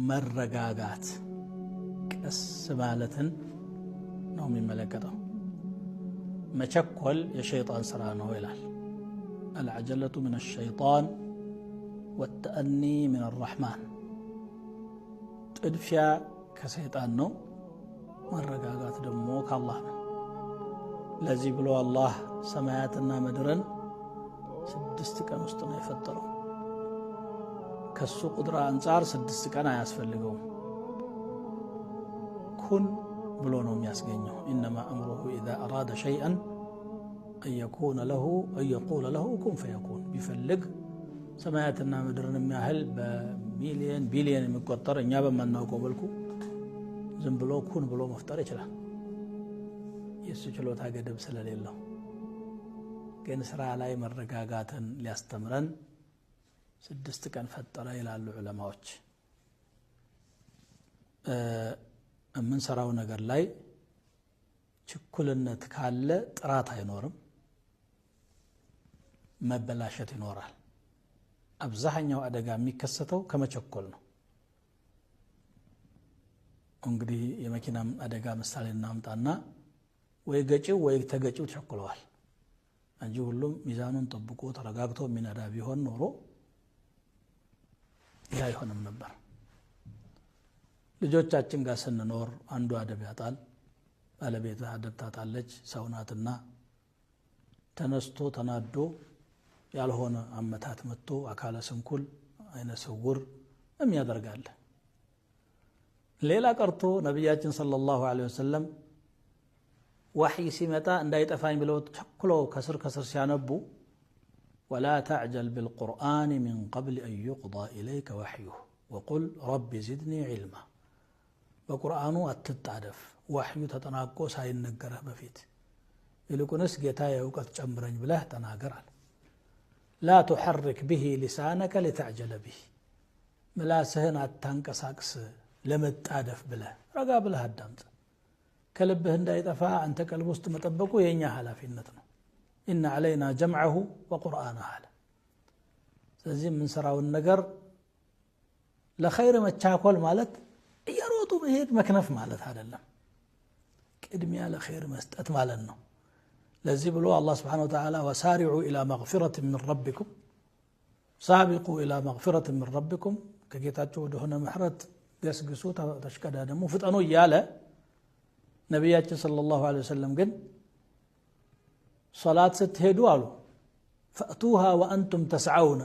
መረጋጋት ቀስ ማለትን ነው የሚመለከተው መቸኮል የሸይጣን ስራ ነው ይላል العجلة من الشيطان والتأني من الرحمن تدفيا كشيطان ነው መረጋጋት ደግሞ ከአላህ ነው ለዚህ ብሎ አላህ ሰማያትና ምድርን 6 ቀን ውስጥ ነው የፈጠረው ከሱ ቁድራ አንፃር 6 ቀን አያስፈልገውም ኩን ብሎ ነው የሚያስገኘው انما امره اذا اراد شيئا ان يقول له كن فيكون ቢፈልግ ሰማያትና ምድርን የሚያህል በሚሊዮን ቢሊዮን የሚቆጠር እኛ በማናውቀው መልኩ ዝም ብሎ ኩን ብሎ መፍጠር ይችላል የሱ ችሎታ ገደብ ስለሌለው ግን ስራ ላይ መረጋጋትን ሊያስተምረን 6 ቀን ፈጠረ ይላሉ ዑለማዎች ምን ሰራው ነገር ላይ ችኩልነት ካለ ጥራት አይኖርም መበላሸት ይኖራል አብዛኛው አደጋ የሚከሰተው ከመቸኮል ነው እንግዲህ የመኪና አደጋ ምሳሌ እናምጣና ወይ ገጪው ወይ ተገጪው ቸኩለዋል እንጂ ሁሉም ሚዛኑን ጠብቆ ተረጋግቶ የሚነዳ ቢሆን ኖሮ ያ ይሆንም ነበር ልጆቻችን ጋር ስንኖር አንዱ አደብ ያጣል ባለቤት አደብ ታጣለች ሰውናትና ተነስቶ ተናዶ ያልሆነ አመታት መጥቶ አካለ ስንኩል አይነ ስውር የሚያደርጋል ሌላ ቀርቶ ነብያችን ሰለላሁ ዐለይሂ ወሰለም ወህይ ሲመጣ እንዳይጠፋኝ ብለው ተቸኩለው ከስር ሲያነቡ ولا تعجل بالقرآن من قبل أن يقضى إليك وحيه وقل رب زدني علما በቁርአኑ አትጣደፍ ወህዩ ተጠናቆ ሳይነገረህ በፊት ይልቁንስ ጌታዬ ዕውቀት ጨምረኝ ብለህ ተናገራል لا تحرك به لسانك لتعجل به ملاسهن አታንቀሳቅስ ለመጣደፍ ብለህ ረጋ ብለህ አዳምጥ ከልብህ እንዳይጠፋ አንተ ቀልብ ውስጥ መጠበቁ የኛ ኃላፊነት ነው إن علينا جمعه وقرآنه ስለዚህ ምን ሰራውን ነገር ለኸይር መቻኮል ማለት እየሮጡ መሄድ መክነፍ ማለት አይደለም ቅድሚያ ለኸይር መስጠት ማለት ነው ለዚህ ብሎ አላህ Subhanahu Wa Ta'ala وسارعوا إلى مغفرة من ربكم سابقوا إلى مغفرة من ربكم ከጌታችሁ ወደ ሆነ ምህረት ገስግሱ ተሽቀዳደሙ ፍጠኑ እያለ ነብያችን ሰለላሁ ዐለይሂ ወሰለም ግን ሶላት ስትሄዱ አሉ فأتوها وأنتم تسعون